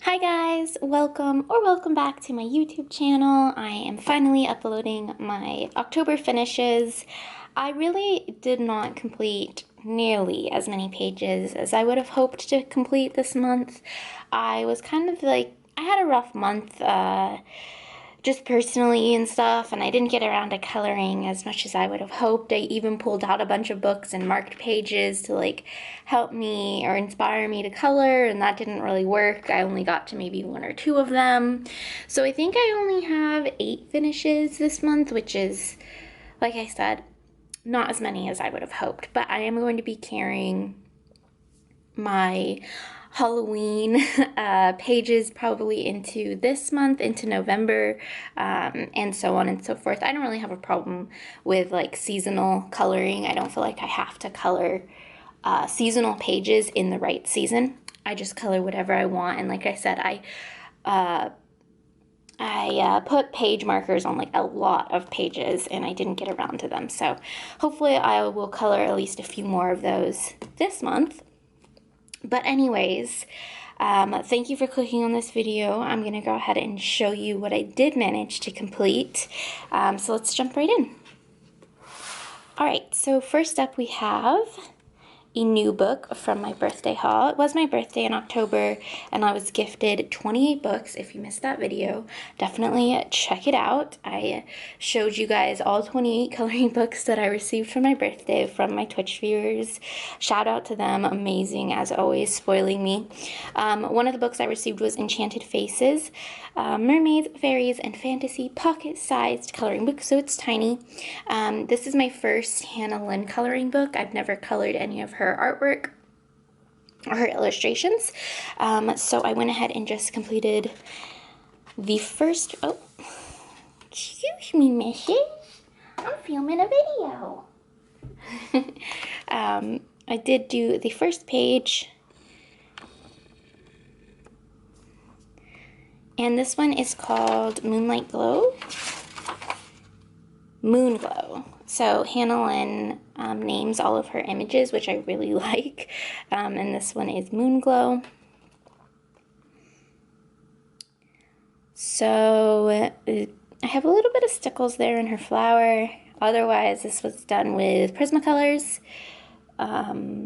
Hi guys, welcome back to my YouTube channel. I am finally uploading my October finishes. I really did not complete nearly as many pages as I would have hoped to complete this month. I was kind of like, I had a rough month, just personally and stuff, and I didn't get around to coloring as much as I would have hoped. I even pulled out a bunch of books and marked pages to like help me or inspire me to color, and that didn't really work. I only got to maybe one or two of them. So I think I only have 8 finishes this month, which is, like I said, not as many as I would have hoped. But I am going to be carrying my Halloween pages probably into this month, into November, and so on and so forth. I don't really have a problem with like seasonal coloring. I don't feel like I have to color seasonal pages in the right season. I just color whatever I want, and like I said, I put page markers on like a lot of pages and I didn't get around to them. So hopefully I will color at least a few more of those this month. But anyways, thank you for clicking on this video. I'm going to go ahead and show you what I did manage to complete. So let's jump right in. Alright, so first up we have a new book from my birthday haul. It was my birthday in October, and I was gifted 28 books. If you missed that video, definitely check it out. I showed you guys all 28 coloring books that I received for my birthday from my Twitch viewers. Shout out to them, amazing as always, spoiling me. One of the books I received was Enchanted Faces, Mermaids, Fairies, and Fantasy pocket-sized coloring book, so it's tiny. This is my first Hannah Lynn coloring book. I've never colored any of her artwork or her illustrations, so I went ahead and just completed the first, oh, excuse me, Missy, I'm filming a video. I did do the first page, and this one is called Moonlight Glow. Moon Glow. So Hannah Lynn names all of her images, which I really like, and this one is Moon Glow. So I have a little bit of stickles there in her flower. Otherwise, this was done with Prismacolors. No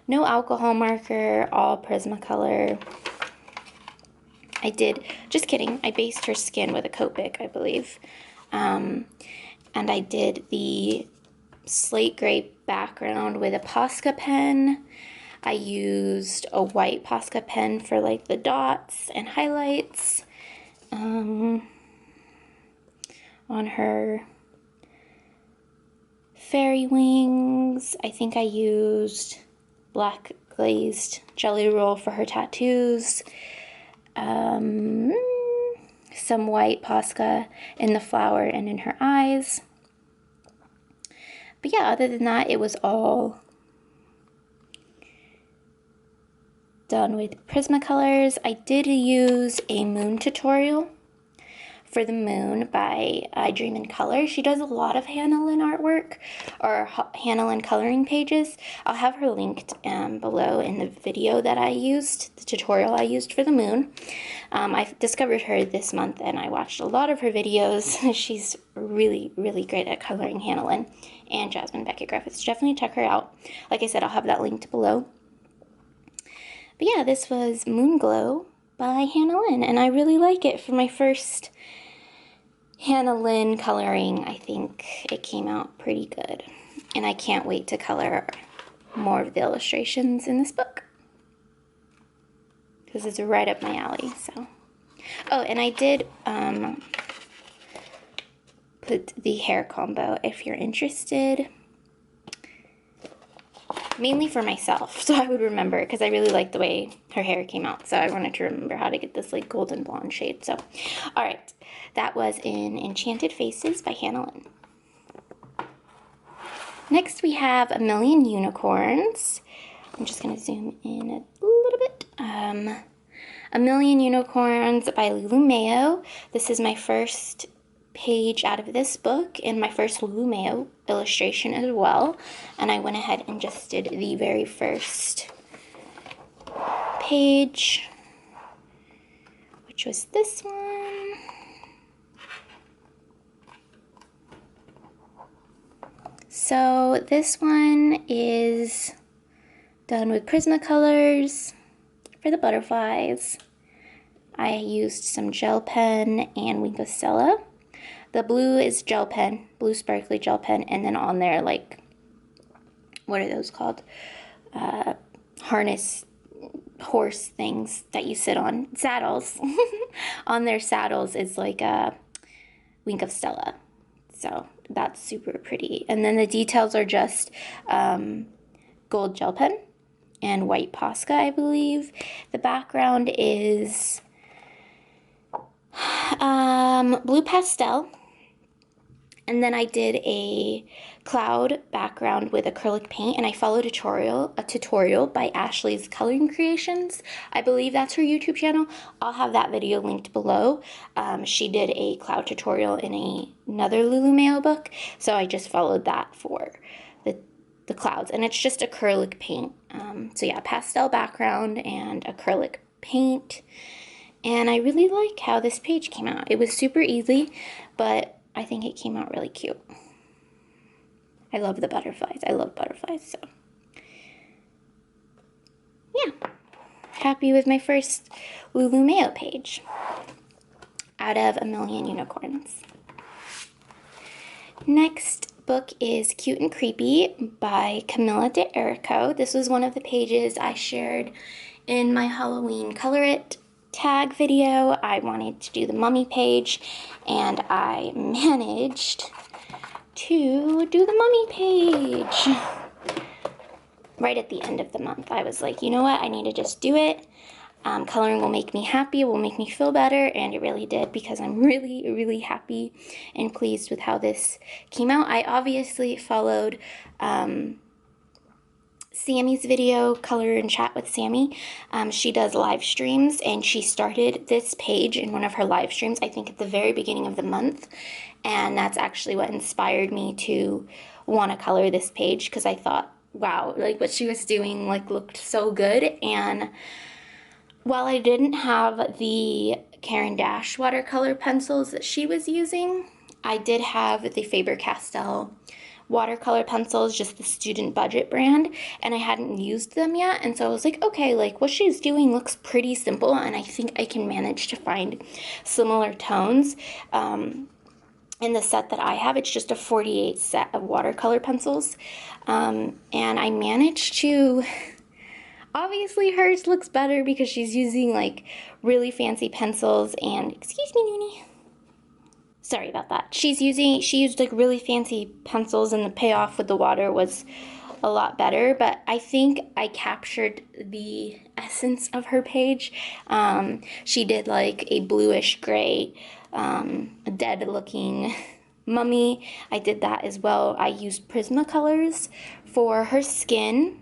alcohol marker, all Prismacolor. I did, just kidding, I based her skin with a Copic, I believe. And I did the slate gray background with a Posca pen. I used a white Posca pen for like the dots and highlights on her fairy wings. I think I used black glazed Jelly Roll for her tattoos. Some white Posca in the flower and in her eyes. But yeah, other than that, it was all done with Prismacolors. I did use a moon tutorial for the moon by I Dream in Color. She does a lot of Hannah Lynn artwork, or Hannah Lynn coloring pages. I'll have her linked below in the video that I used, the tutorial I used for the moon. I discovered her this month and I watched a lot of her videos. She's really, really great at coloring, Hannah Lynn and Jasmine Beckett Griffiths. Definitely check her out. Like I said, I'll have that linked below. But yeah, this was Moon Glow by Hannah Lynn, and I really like it for my first Hannah Lynn coloring. I think it came out pretty good, and I can't wait to color more of the illustrations in this book because it's right up my alley. So, oh, and I did put the hair combo if you're interested, mainly for myself, so I would remember, because I really liked the way her hair came out, so I wanted to remember how to get this like golden blonde shade. So all right, that was in Enchanted Faces by Hannah Lynn. Next we have A Million Unicorns. I'm just going to zoom in a little bit. A Million Unicorns by Lulu Mayo. This is my first page out of this book and my first Lulu Mayo illustration as well, and I went ahead and just did the very first page. which was this one. So this one is done with Prismacolors for the butterflies. I used some gel pen and Wink of Stella. The blue is gel pen, blue sparkly gel pen, and then on there, like, what are those called? Harness horse things that you sit on, saddles. On their saddles is like a Wink of Stella. So that's super pretty. And then the details are just gold gel pen and white Posca, I believe. The background is blue pastel. And then I did a cloud background with acrylic paint, and I followed a tutorial by Ashley's Coloring Creations. I believe that's her YouTube channel. I'll have that video linked below. She did a cloud tutorial in another Lulu Mayo book, so I just followed that for the clouds, and it's just acrylic paint. So yeah, pastel background and acrylic paint. And I really like how this page came out. It was super easy, but I think it came out really cute. I love the butterflies. I love butterflies, so yeah. Happy with my first Lulu Mayo page out of a million unicorns. Next book is Cute and Creepy by Camilla de Erico. This was one of the pages I shared in my Halloween Color It tag video. I wanted to do the mummy page, and I managed to do the mummy page right at the end of the month. I was like, you know what, I need to just do it. Coloring will make me happy, will make me feel better, and it really did, because I'm really, really happy and pleased with how this came out. I obviously followed Sammy's video, Color and Chat with Sammy. She does live streams, and she started this page in one of her live streams, I think at the very beginning of the month, and that's actually what inspired me to want to color this page, because I thought, wow, like what she was doing like looked so good. And while I didn't have the Caran d'Ache watercolor pencils that she was using, I did have the Faber-Castell watercolor pencils, just the student budget brand, and I hadn't used them yet, and so I was like, okay, like what she's doing looks pretty simple, and I think I can manage to find similar tones. In the set that I have, it's just a 48 set of watercolor pencils, and I managed to, obviously hers looks better because she's using like really fancy pencils, and excuse me, Noonie. Sorry about that. She used like really fancy pencils, and the payoff with the water was a lot better, but I think I captured the essence of her page. She did like a bluish gray, dead looking mummy. I did that as well. I used Prismacolors for her skin,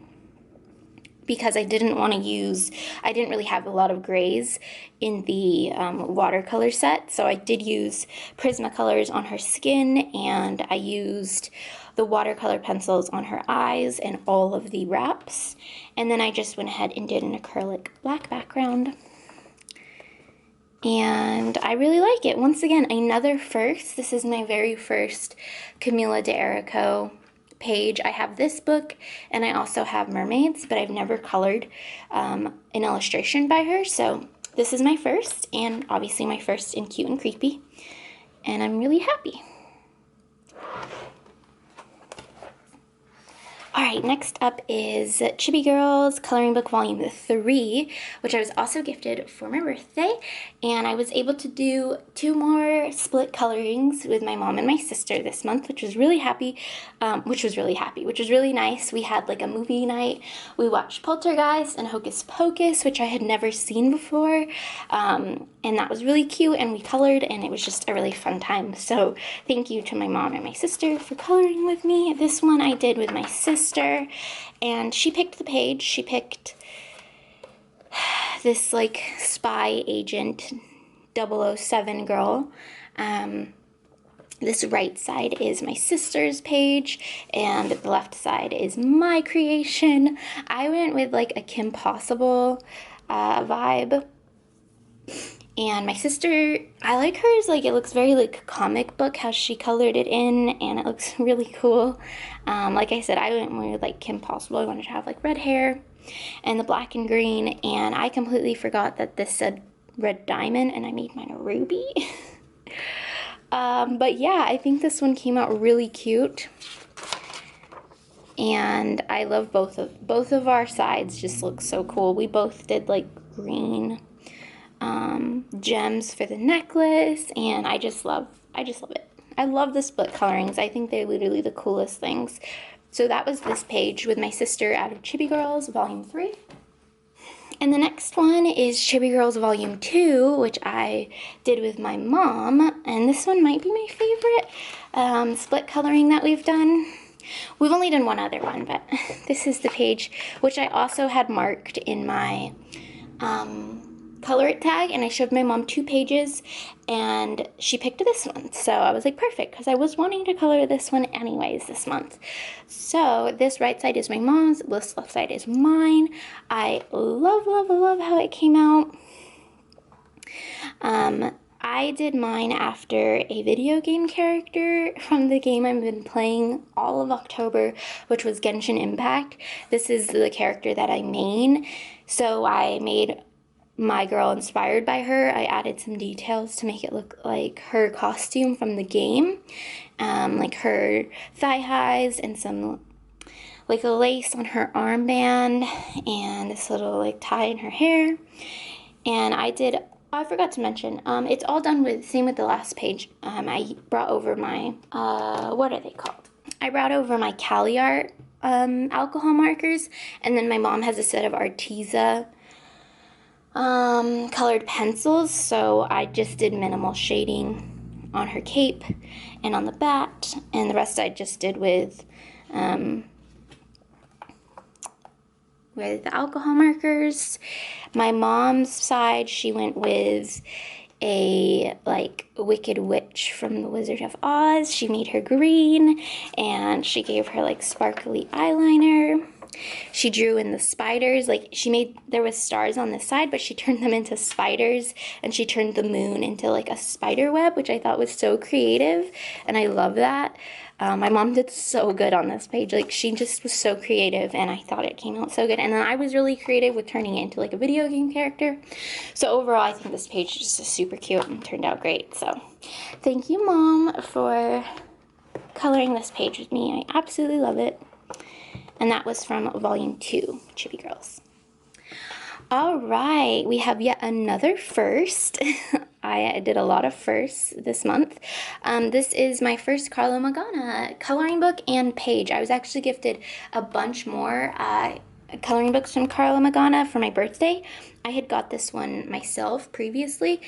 because I didn't really have a lot of grays in the watercolor set, so I did use Prismacolors on her skin, and I used the watercolor pencils on her eyes and all of the wraps, and then I just went ahead and did an acrylic black background, and I really like it. Once again, another first. This is my very first Camilla de Erico page. I have this book, and I also have Mermaids, but I've never colored an illustration by her, so this is my first, and obviously my first in Cute and Creepy, and I'm really happy. Alright, next up is Chibi Girl's Coloring Book Volume 3, which I was also gifted for my birthday, and I was able to do 2 more split colorings with my mom and my sister this month, which was really nice. We had like a movie night. We watched Poltergeist and Hocus Pocus, which I had never seen before, and that was really cute, and we colored, and it was just a really fun time. So thank you to my mom and my sister for coloring with me. This one I did with my sister, and she picked the page. She picked this like spy agent 007 girl. This right side is my sister's page, and the left side is my creation. I went with like a Kim Possible vibe, And my sister, I like hers, like it looks very like comic book how she colored it in, and it looks really cool. Like I said, I went with like Kim Possible. I wanted to have like red hair and the black and green, and I completely forgot that this said red diamond, and I made mine a ruby. But yeah, I think this one came out really cute. And I love both of our sides, just look so cool. We both did like green gems for the necklace, and I just love it. I love the split colorings. I think they're literally the coolest things. So that was this page with my sister out of Chibi Girls Volume 3. And the next one is Chibi Girls Volume 2, which I did with my mom, and this one might be my favorite split coloring that we've done. We've only done one other one, but this is the page, which I also had marked in my color it tag, and I showed my mom 2 pages, and she picked this one. So I was like, perfect, because I was wanting to color this one anyways this month. So this right side is my mom's, this left side is mine. I love, love, love how it came out. I did mine after a video game character from the game I've been playing all of October, which was Genshin Impact. This is the character that I main, so I made my girl inspired by her. I added some details to make it look like her costume from the game, like her thigh highs and some like a lace on her armband and this little like tie in her hair. And I forgot to mention, it's all done with, same with the last page. I brought over my, what are they called? I brought over my Cali Art alcohol markers, and then my mom has a set of Arteza colored pencils, so I just did minimal shading on her cape and on the bat, and the rest I just did with alcohol markers. My mom's side, she went with a like Wicked Witch from the Wizard of Oz. She made her green, and she gave her like sparkly eyeliner. She drew in the spiders, like there was stars on this side, but she turned them into spiders, and she turned the moon into like a spider web, which I thought was so creative, and I love that. My mom did so good on this page. Like, she just was so creative, and I thought it came out so good. And then I was really creative with turning it into like a video game character. So overall, I think this page is just super cute and turned out great. So thank you, Mom, for coloring this page with me. I absolutely love it. And that was from Volume 2, Chibi Girls. All right, we have yet another first. I did a lot of firsts this month. This is my first Carla Magana coloring book and page. I was actually gifted a bunch more coloring books from Carla Magana for my birthday. I had got this one myself previously.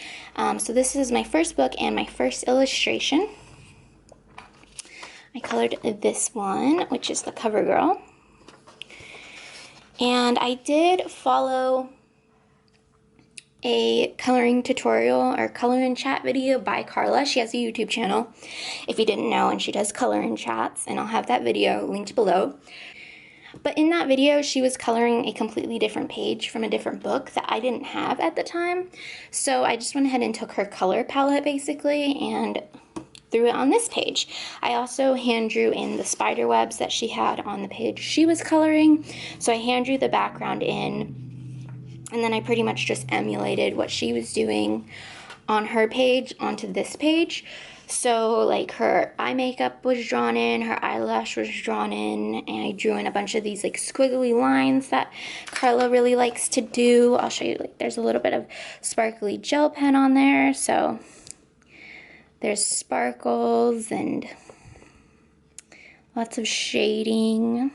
So this is my first book and my first illustration. I colored this one, which is the Covergirl. And I did follow a coloring tutorial or color and chat video by Carla. She has a YouTube channel, if you didn't know, and she does color and chats, and I'll have that video linked below. But in that video, she was coloring a completely different page from a different book that I didn't have at the time. So I just went ahead and took her color palette, basically, and threw it on this page. I also hand drew in the spider webs that she had on the page she was coloring. So I hand drew the background in, and then I pretty much just emulated what she was doing on her page onto this page. So like her eye makeup was drawn in, her eyelash was drawn in, and I drew in a bunch of these like squiggly lines that Carla really likes to do. I'll show you, like there's a little bit of sparkly gel pen on there, so there's sparkles and lots of shading.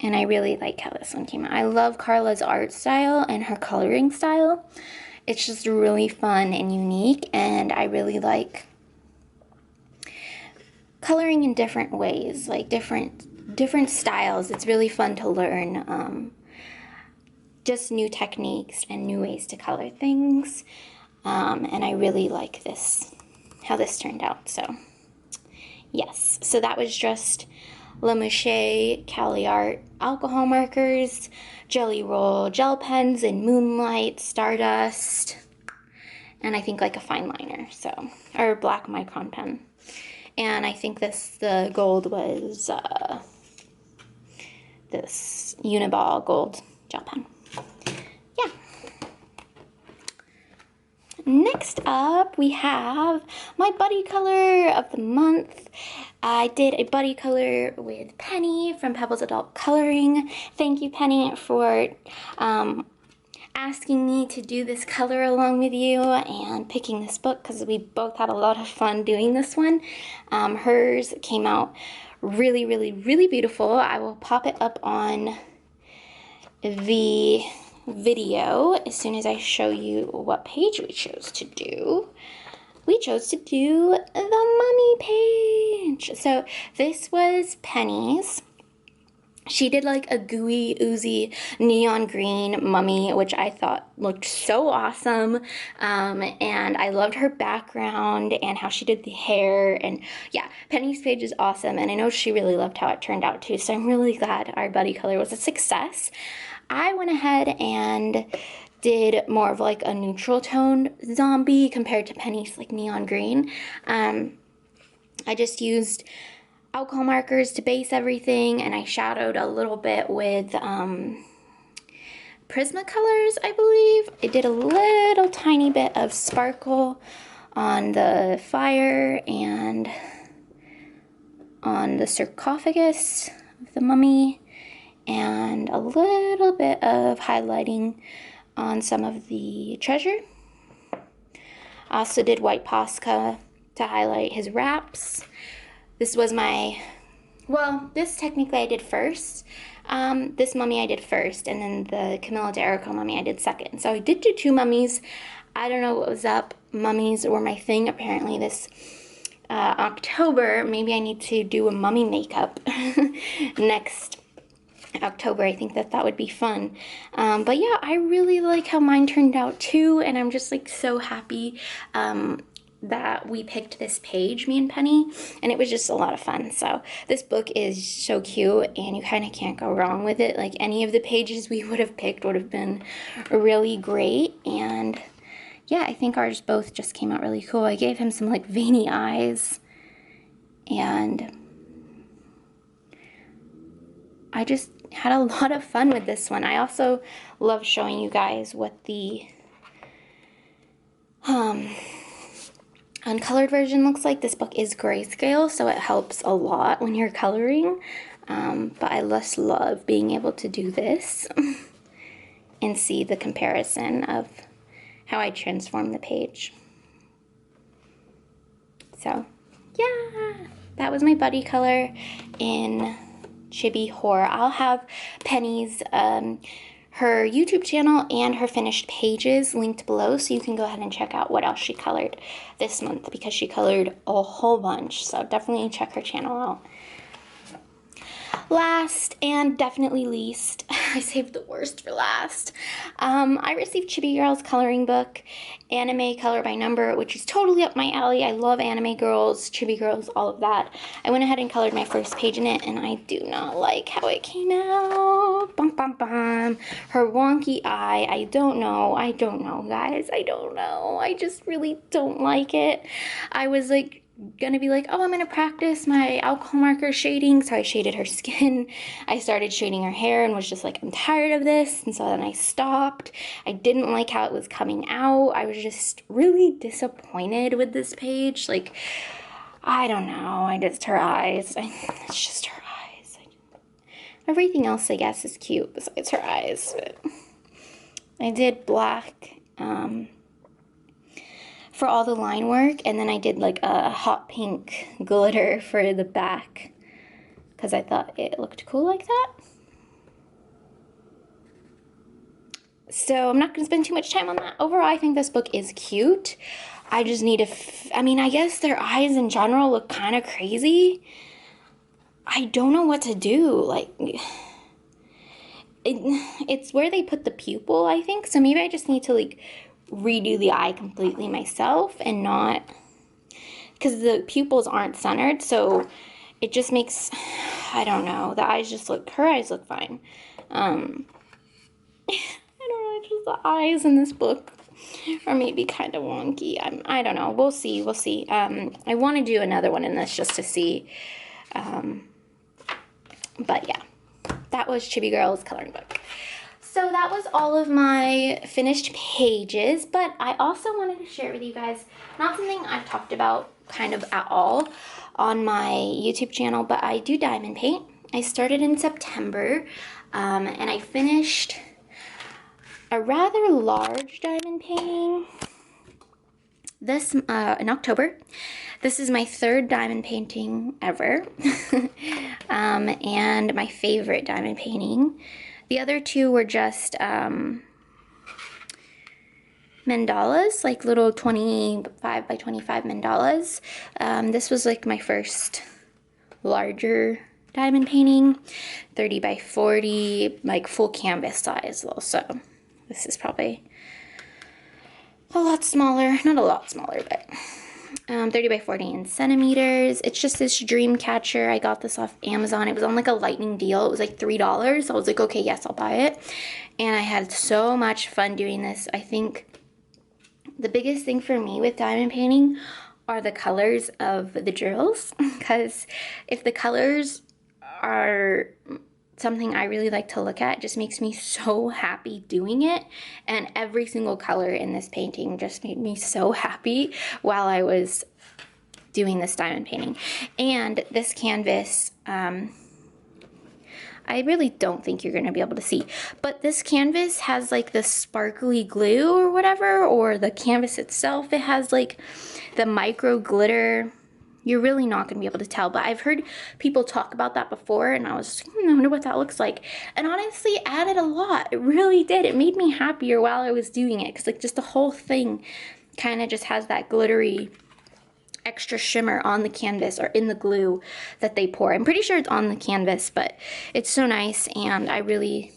And I really like how this one came out. I love Carla's art style and her coloring style. It's just really fun and unique, and I really like coloring in different ways, like different styles. It's really fun to learn just new techniques and new ways to color things. And I really like this, how this turned out. So yes, so that was just La Mouche Cali Art alcohol markers, Jelly Roll gel pens in Moonlight, Stardust, and I think like a fine liner, so, or black micron pen. And I think the gold was this Uniball gold gel pen. Yeah. Next up, we have my buddy color of the month. I did a buddy color with Penny from Pebbles Adult Coloring. Thank you, Penny, for asking me to do this color along with you and picking this book, because we both had a lot of fun doing this one. Hers came out really, really, really beautiful. I will pop it up on the video as soon as I show you what page we chose to do. We chose to do the mummy page. So this was Penny's. She did like a gooey, oozy, neon green mummy, which I thought looked so awesome. And I loved her background and how she did the hair. And yeah, Penny's page is awesome. And I know she really loved how it turned out too. So I'm really glad our buddy color was a success. I went ahead and did more of like a neutral toned zombie compared to Penny's like neon green. I just used alcohol markers to base everything, and I shadowed a little bit with Prismacolors, I believe. I did a little tiny bit of sparkle on the fire and on the sarcophagus of the mummy, and a little bit of highlighting on some of the treasure. I also did white Posca to highlight his wraps. This was my, well, this technically I did first. This mummy I did first, and then the Camilla d'Erico mummy I did second. So I did do two mummies. I don't know what was up. Mummies were my thing apparently this October. Maybe I need to do a mummy makeup next October. I think that would be fun. But yeah, I really like how mine turned out too, and I'm just like so happy that we picked this page, me and Penny, and it was just a lot of fun. So this book is so cute, and you kind of can't go wrong with it. Like any of the pages we would have picked would have been really great. And yeah, I think ours both just came out really cool. I gave him some like veiny eyes, and I just had a lot of fun with this one. I also love showing you guys what the uncolored version looks like. This book is grayscale, so it helps a lot when you're coloring. But I just love being able to do this and see the comparison of how I transform the page. So yeah, that was my buddy color in Chibi Horror. I'll have Penny's her YouTube channel and her finished pages linked below, so you can go ahead and check out what else she colored this month, because she colored a whole bunch. So definitely check her channel out. Last and definitely least, I saved the worst for last. I received Chibi Girl's coloring book, Anime Color by Number, which is totally up my alley. I love anime girls, Chibi Girls, all of that. I went ahead and colored my first page in it, and I do not like how it came out. Bum, bum, bum. Her wonky eye, I don't know, guys. I don't know. I just really don't like it. I was like, gonna be like, oh, I'm gonna practice my alcohol marker shading, so I shaded her skin. I started shading her hair and was just like, I'm tired of this, and so then I stopped. I didn't like how it was coming out. I was just really disappointed with this page. Like, I don't know, her eyes, it's just her eyes. Everything else, I guess, is cute besides her eyes, but I did black, for all the line work, and then I did like a hot pink glitter for the back because I thought it looked cool like that. So I'm not going to spend too much time on that. Overall, I think this book is cute. I just need to, I guess their eyes in general look kind of crazy. I don't know what to do. Like, it's where they put the pupil, I think. So maybe I just need to like redo the eye completely myself, and not, because the pupils aren't centered, so it just makes, I don't know, the eyes just look, her eyes look fine. I don't know, just the eyes in this book are maybe kind of wonky. I don't know, we'll see. I want to do another one in this just to see, but yeah, that was Chibi Girl's coloring book. So that was all of my finished pages, but I also wanted to share with you guys, not something I've talked about kind of at all on my YouTube channel, but I do diamond paint. I started in September, and I finished a rather large diamond painting this in October. This is my 3rd diamond painting ever, and my favorite diamond painting. The other 2 were just mandalas, like little 25 by 25 mandalas. This was like my first larger diamond painting, 30 by 40, like full canvas size also. This is probably a lot smaller, not a lot smaller, but 30 by 40 in centimeters. It's just this dream catcher. I got this off Amazon. It was on like a lightning deal. It was like $3. So I was like, okay, yes, I'll buy it. And I had so much fun doing this. I think the biggest thing for me with diamond painting are the colors of the drills, because if the colors are something I really like to look at, it just makes me so happy doing it. And every single color in this painting just made me so happy while I was doing this diamond painting. And this canvas, I really don't think you're gonna be able to see, but this canvas has like the sparkly glue or whatever, or the canvas itself, it has like the micro glitter. You're really not going to be able to tell, but I've heard people talk about that before, and I was like, I wonder what that looks like. And honestly, it added a lot. It really did. It made me happier while I was doing it, because like just the whole thing kind of just has that glittery extra shimmer on the canvas or in the glue that they pour. I'm pretty sure it's on the canvas, but it's so nice, and I really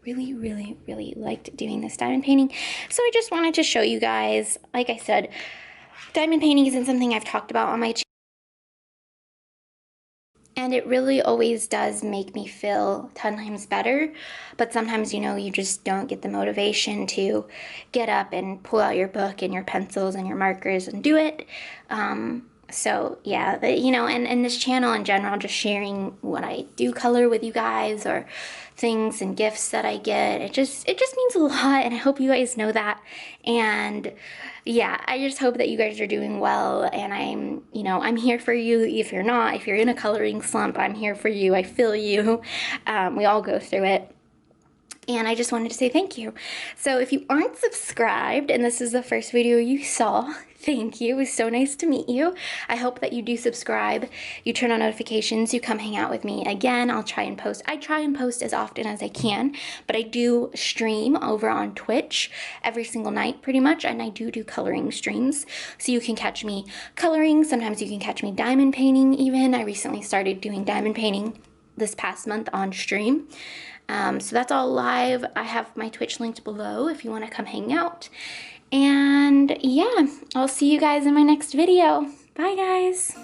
liked doing this diamond painting. So I just wanted to show you guys. Like I said, diamond painting isn't something I've talked about on my channel, and it really always does make me feel 10 times better, but sometimes, you know, you just don't get the motivation to get up and pull out your book and your pencils and your markers and do it. So yeah, you know, and this channel in general, just sharing what I do color with you guys, or things and gifts that I get, it just means a lot, and I hope you guys know that. And yeah, I just hope that you guys are doing well, and I'm here for you. If you're not, if you're in a coloring slump, I'm here for you. I feel you. We all go through it. And I just wanted to say thank you. So if you aren't subscribed and this is the first video you saw, thank you. It was so nice to meet you. I hope that you do subscribe, you turn on notifications, you come hang out with me. Again, I'll try and post. I try and post as often as I can, but I do stream over on Twitch every single night pretty much, and I do coloring streams. So you can catch me coloring, sometimes you can catch me diamond painting even. I recently started doing diamond painting this past month on stream. So that's all live. I have my Twitch linked below if you want to come hang out. And yeah, I'll see you guys in my next video. Bye, guys.